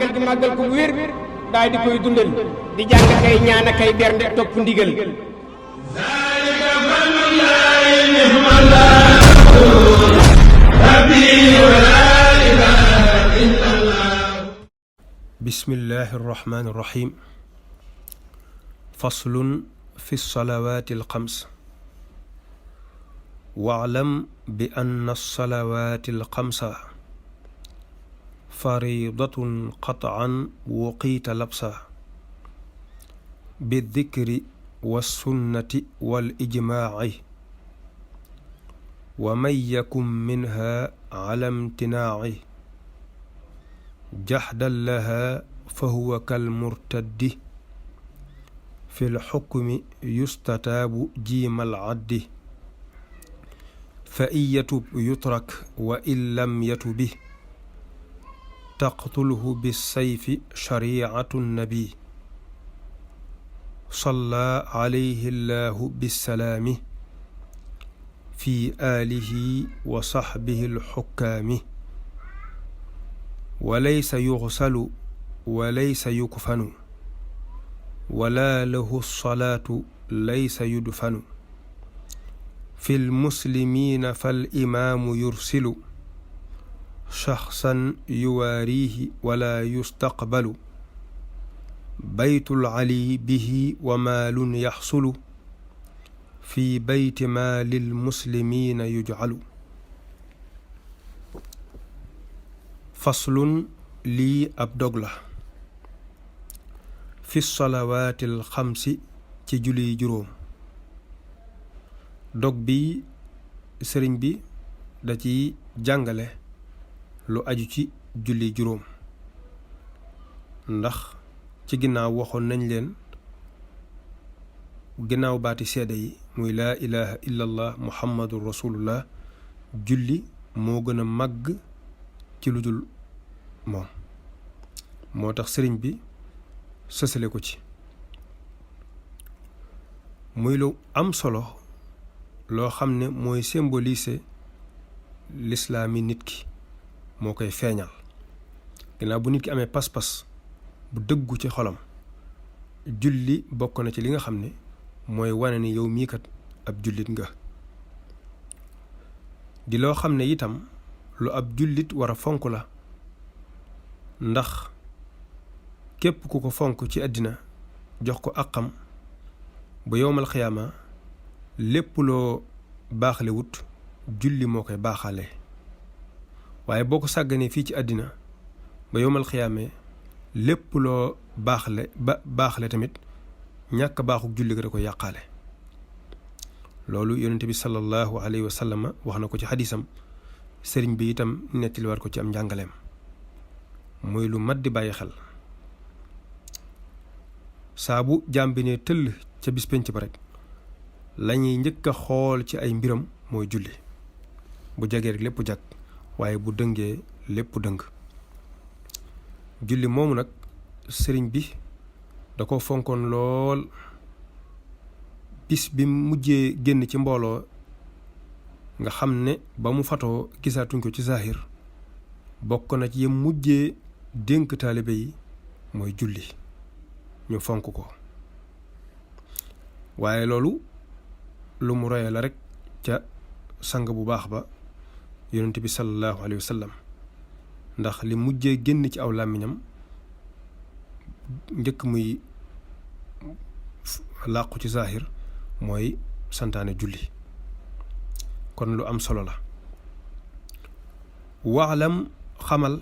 màggal gi màggal ko bu wér daal di koy dundal di jàng kay ñaan kay bernde topp ndigal bismillahi irrahmani irrahim faslun fi lsalawati alxams waalam bi ann alsalawati alxamsa faridatun qataan wuqiita labsa bildikri walsunnati walijmaaci wa man yakun minha ala imtinaaci jaxdan laha fa huwa kalmurtaddi fi lxukmi yustataabu jiimal addi fa in yatub yutrak wa in lam yatubi taqtulhu bisayfi shariicatu nnabi salla alayhi llahu bissalaami fi aalihi wa saxbihi lxukkaami walaysa yuxsalu walaysa yukfanu wala lahu salaatu laysa yudfanu fi lmuslimiina fal imaamu yursilu shaxsan yuwaarihi wala yustaqbalu baytul ali bihi wa maalun yaxsulu fi bayti maalil muslimiina yujcalu faslun lii ab dog la fi salawaatil xamsi ci julli juróom dog bi sëriñ bi da ci jàngale lu aju ci julli juróom ndax ci ginnaaw waxoon nañ leen ginnaaw baati seede yi muy laa ilaha illallah muhammadu rasulullah julli moo gën a màgg ci lu dul moom moo tax sëriñ bi sësale ko ci muy lu am solo loo xam ne mooy symboliser lislaami nit ki moo koy feeñal ginnaaw bu nit ki amee pas-pas bu dëggu ci xolam julli bokk na ci li nga xam ne mooy wane ni yow mii kat ab jullit nga di loo xam ne itam lu ab jullit war a fonk la ndax képp ku ko fonk ci àddina jox ko àqam ba yowmal xiyaama lépp loo baaxle wut julli moo koy baaxaale waaye boo ko sàgganee fii ci àddina ba yowmal xiyaame lépp loo baaxle tamit ñàkk baaxuk julli ga da ko yàqaale loolu yonente bi sallallahu alayhi wa sallam wax na ko ci xadisam sëriñ bi itam nettali war ko ci am njàngaleem muy lu mat di bàyyi xel saabu jaam bi ne tëll ca bis penc ba rek lañuy njëkk a xool ci ay mbiram mooy julli bu jagee rek lépp jag waaye bu dëngee lépp dëng julli moomu nag sëriñ bi da ko fonkoon lool bis bi mujjee génn ci mbooloo nga xam ne ba mu fatoo gisaatuñ ko ci zahir bokk na ci yem mujjee dénk taalibe yi mooy julli ñu fonk ko waaye loolu lu mu roye la rek ca sang bu baax ba yonent bi sallallahu alayhi wa sallam ndax li mujjee génn ci aw làmmiñam njëkk muy làqu ci zahir mooy santaane julli kon lu am solo la waalam xamal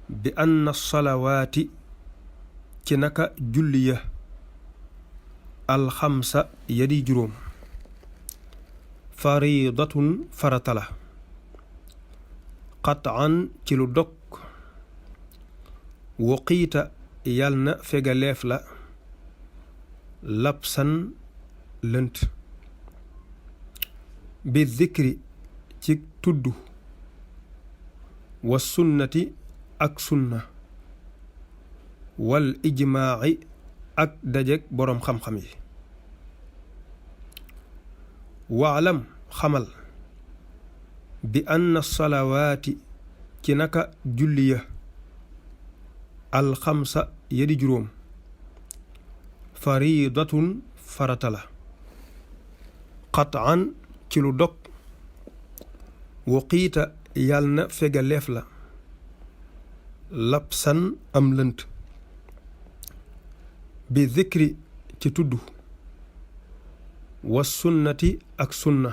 bi anna salawaati ci naka julli ya alxamsa yadi juróom faridatun farata la qataan ci lu dog waqiita yal na fegaleef la labsan lënt bi zikri ci tudd wa sunnati ak sunna wal ijmaaci ak dajeg boroom xam-xam yi waalam xamal bi anna salawaati ci naka julli ya alxamsa yadi juróom faridatun farata la qataan ci lu dog waqiita yàll na fegaleef la lapsan am lënt bi zikri ci tudd wa sunnati ak sunna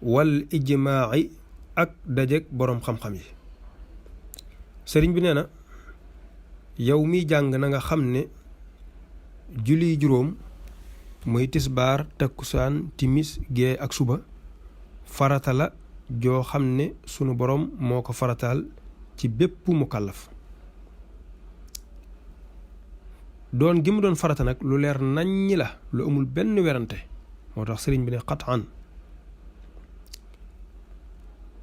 wal ijmaaci ak dajeg boroom xam-xam yi sëriñ bi nee na yow miy jàng na nga xam ne julli juróom muy tisbaar takkusaan timis gee ak suba farata la joo xam ne sunu boroom moo ko farataal ci bépp mukallaf doon gi mu doon farata nag lu leer naññi la lu amul benn werante moo tax sëriñ bi ne qataan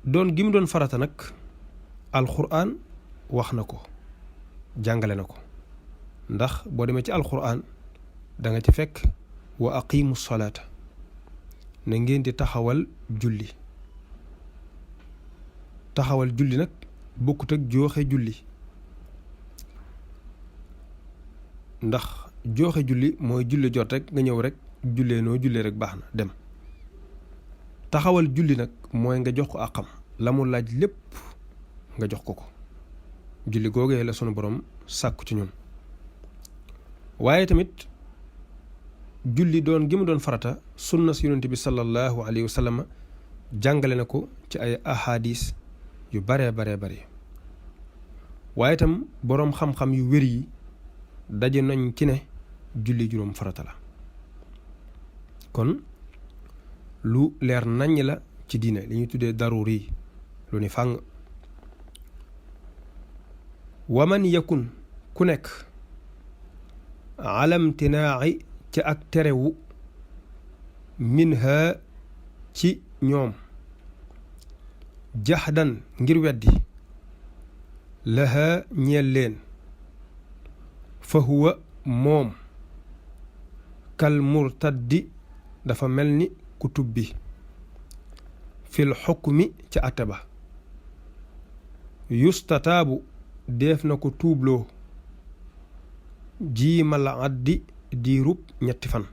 doon gi mu doon farata nag alxuraan wax na ko jàngale na ko ndax boo demee ci alxuraan da nga ci fekk wa aqimu salaata na ngeen di taxawal julli nag bokkut ak jooxe julli ndax jooxe julli mooy julli jot rek nga ñëw rek jullee noo jullee rek baax na dem taxawal julli nag mooy nga jox ko àqam la mu laaj lépp nga jox ko julli googee la sunu borom sàkku ci ñun waaye tamit julli doon gi mu doon farata sunna si yonent bi sallallahu alayhi wa sallam jàngale na ko ci ay ahadis yu bare waaye tam boroom xam-xam yu wér yi daje nañ ci ne julli juróom farata la kon lu leer naññ la ci diine li ñuy tuddee daruri lu ni fàng waman yakun ku nekk alamtinaaci ci ak terewu minha ci ñoom jaxdan ngir weddi laha ñeel leen fa huwa moom kal murtaddi dafa mel ni ku tubbi fil xukmi ci àtte ba yustataabu def na ko tuubloo jiimal addi diirub ñetti fan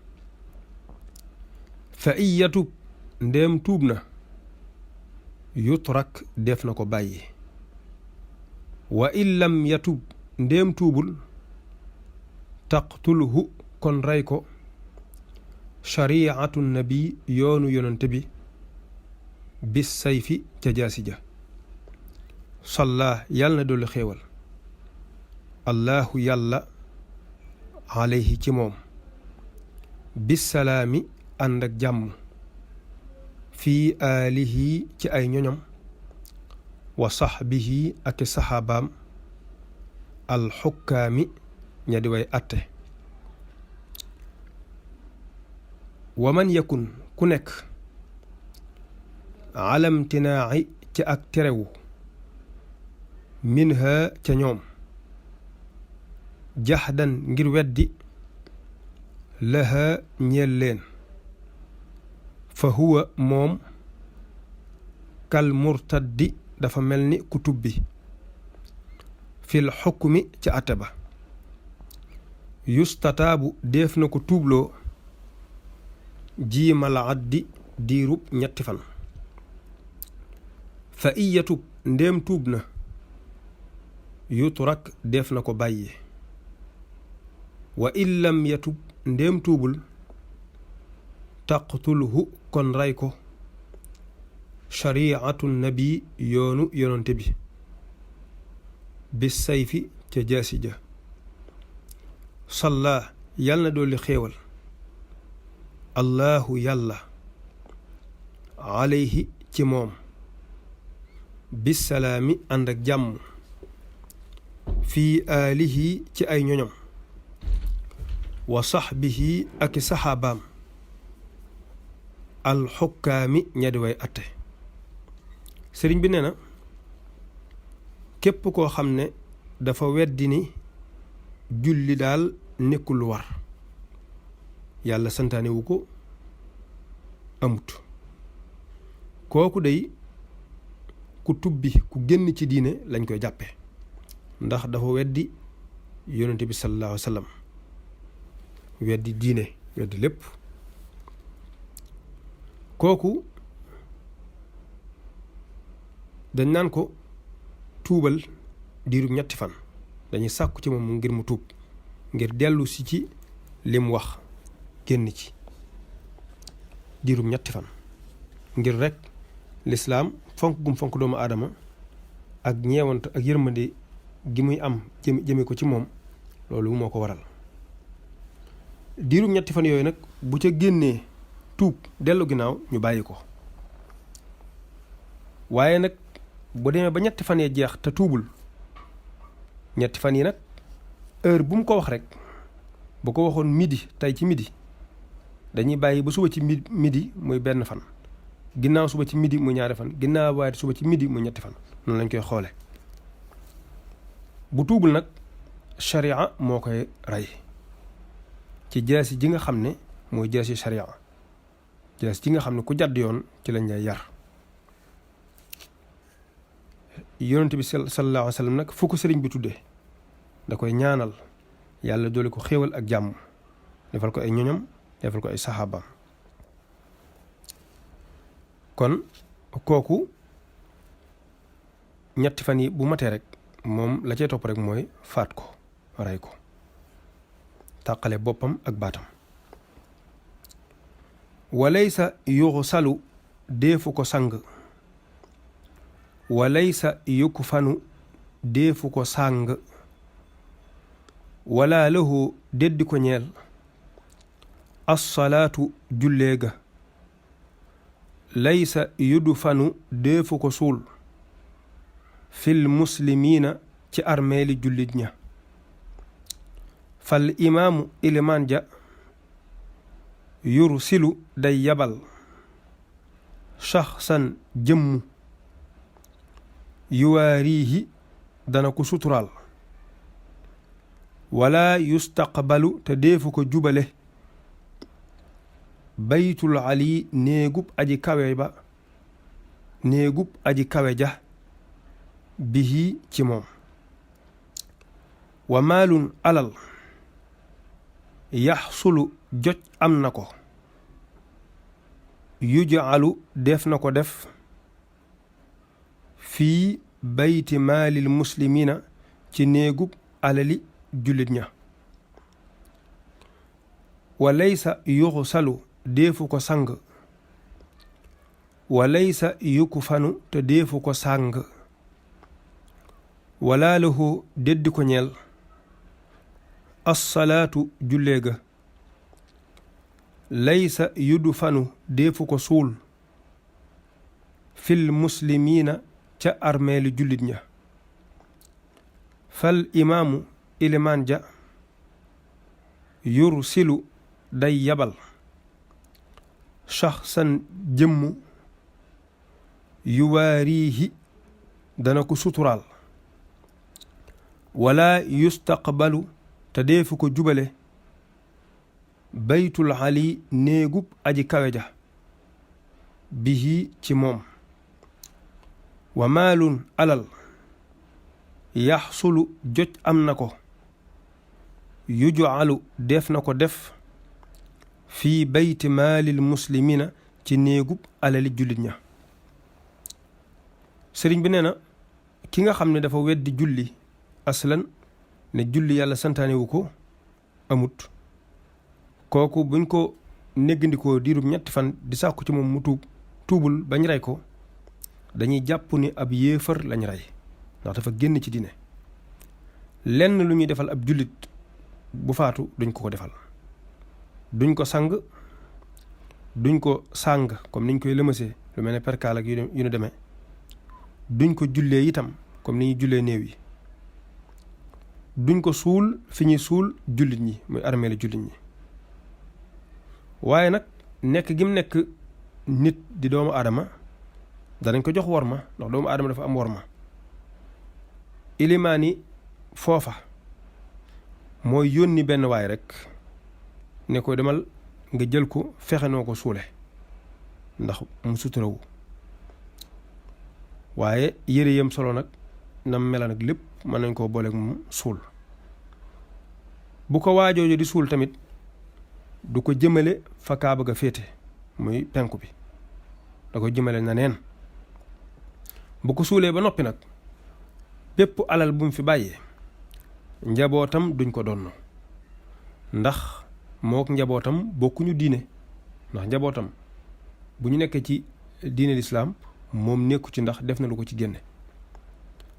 fa in yatub ndéem tuub na yutrak def na ko bàyyi wa in lam yatub ndéem tuubul taqtulhu kon rey ko shariatu nabi yoonu yonante bi bis sayfi ca jaasi ja salla yàlla na dolli xéewal allahu yàlla alayhi ci moom bisalaami ànd ak jàmm fii aalihi ci ay ñoñam wa saxbihi ak saxaabaam alxukkaami ña di way atte waman yakun ku nekk alamtinaaci ci ak terewu minha ca ñoom jaxdan ngir weddi laha ñeel leen fa huwa moom kal murtaddi dafa mel ni ku tubbi fil xukmi ci àtte ba yustataabu def na ko tuubloo jiimal addi diirub ñetti fan fa in yatub ndéem tuub na yutrak def na ko bàyyi wa in lam yatub ndéem tuubul taqtulhu kon rey ko shariatu nabi yoonu yonante bi bis sayfi ca jaasi ja salla yàlla na dolli xéewal allahu yàlla alayhi ci moom bisalaami ànd ak jàmm fii aalihi ci ay ñoñom wa saxbihi ak i saxaabaam alxukkaami ña di way atte sëriñ bi nee na képp koo xam ne dafa weddi ni julli daal nekkul lu war yàlla santaane wu ko amut kooku day ku tubbi ku génn ci diine lañ koy jàppe ndax dafa weddi yonente bi sallallahu alayhi wa sallam weddi diine weddi lépp. kooku dañ naan ko tuubal diiru ñetti fan, dañuy sàkku ci moom ngir mu tuub ngir dellu si ci lim wax génn ci diirum ñetti fan, ngir rek lislaam fonk gum fonk doomu aadama ak ñeewant ak yërmande gi muy am jëme ko ci moom, loolu moo ko waral. diirum ñetti fan yooyu nag bu ca génnee tuub dellu ginnaaw ñu bàyyi ko, waaye nag bu demee ba ñetti fan yee jeex te tuubul, ñetti fan yi nag heure bu mu ko wax rek, bu ko waxoon midi tey ci midi, dañuy bàyyi ba suba ci midi muy benn fan, ginnaaw suba ci midi muy ñaari fan, ginnaaw waaye suba ci midi muy ñetti fan, noonu lañ koy xoole. bu tuubul nag sharia moo koy rey ci jaasi ji nga xam ne mooy jaasi sharia, jaasi ji nga xam ne ku jàdd yoon ci lañ lay yar. yonent bi sallallahu alayhi wa sallam nag fu ko sëriñ bi tuddee da koy ñaanal yàlla doole ko xéewal ak jàmm, defal ko ay ñoñam, defal ko ay saxaabaam. kon kooku ñetti fan yi bu matee rek moom la cay topp rek mooy faat ko, rey ko, tàqale boppam ak baatam. walaysa yuxsalu deefu ko sang, walaysa yukku fanu deefu ko sàng, wala lahu deddi ko ñeel assalaatu julleega, laysa yudu fanu deefu ko suul fil muslimiina ci armeeli jullit ña, fal imaamu ilimaan ja yursilu day yabal shaxsan jëmmu yuwaarihi dana ko suturaal, wala yustaqbalu te deefu ko jubale baytul ali néegub aji kawe ba, néegub aji kawe ja bihi ci moom. wa maalun alal yaxsulu joj am na ko, yujaalu def na ko def fii bayti maalil muslimina ci néegub alali jullit ña, wa laysa yuxsalu deefu ko sang, wa laysa yukfanu te deefu ko sàng, wala lahu deddi ko ñeel assalaatu julleega, laysa yudfanu deefu ko suul fil muslimiina ca armeeli jullit ña, fal imaamu ilimaan ja yursilu day yabal shaxsan jëmmu yuwaarihi dana ko suturaal, wala yustaqbalu te deefu ko jubale baytul ali néegub aji kawe ja bihi ci moom. wa maalun alal yaxsulu joj am na ko, yujaalu def na ko def fii bayti maalil muslimina ci néegub alali jullit ña. sëriñ bi nee na ki nga xam ne dafa weddi julli aslan, ne julli yàlla santaane wu ko, amut, kooku buñ ko néggandikoo diirub ñetti fan di sàkku ci moom mu tuubul bañ rey ko, dañuy jàpp ni ab yéefar lañ rey ndax dafa génn ci diine. lenn lu ñuy defal ab jullit bu faatu duñ ko defal, duñ ko sang, duñ ko sàng comme niñ koy lëmasee lu mel ne perkaal ak yu ñu demee, duñ ko jullee itam comme ni ñuy jullee néew yi, duñ ko suul fi ñuy suul jullit ñi muy armée la jullit ñi. waaye nag nekk gi mu nekk nit di doomu aadama danañ ko jox worma ndax doomu aadama dafa am worma. ilimaani foofa mooy yónni benn waay rek ne ko demal nga jël ko fexe noo ko suule ndax mu suturawu, waaye yére yam solo nag nam mela nag lépp mën nañ koo booleeg moom suul. bu ko waajooju di suul tamit du ko jëmale fa kaaba ga féete muy penku bi, da ko jëmale na neen. bu ko suulee ba noppi nag bépp alal bu mu fi bàyyee njabootam duñ ko donn, ndax mook njabootam bokkuñu diine. ndax njabootam bu ñu nekkee ci diine lislaam moom nekku ci, ndax def na lu ko ci génne,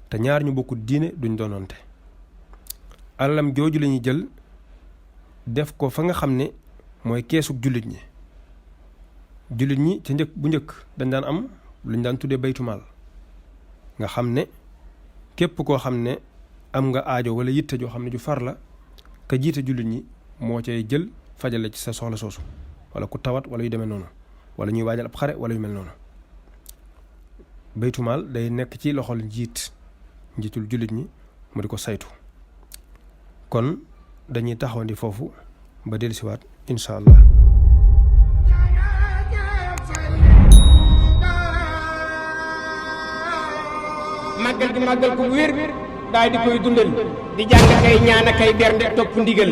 te ñaar ñu bokkut diine duñ doonante. alalam jooju la ñuy jël def ko fa nga xam ne mooy keesug jullit ñi. jullit ñi ca bu njëkk dañ daan am lu ñu daan tuddee baytumaal, nga xam ne képp koo xam ne am nga aajo wala yitte joo xam ne ju far la, ka jiite jullit ñi moo cay jël fajale ci sa soxla soosu, wala ku tawat wala yu demee noonu, wala ñuy waajal ab xare wala yu mel noonu. baytumaal day nekk ci loxol njiitul jullit ñi mu di ko saytu. kon dañuy taxawandi foofu ba dellusiwaat incha allah. màggal gi màggal ko wér daal di koy dundal di jàng kay ñaan kay bernde topp ndigal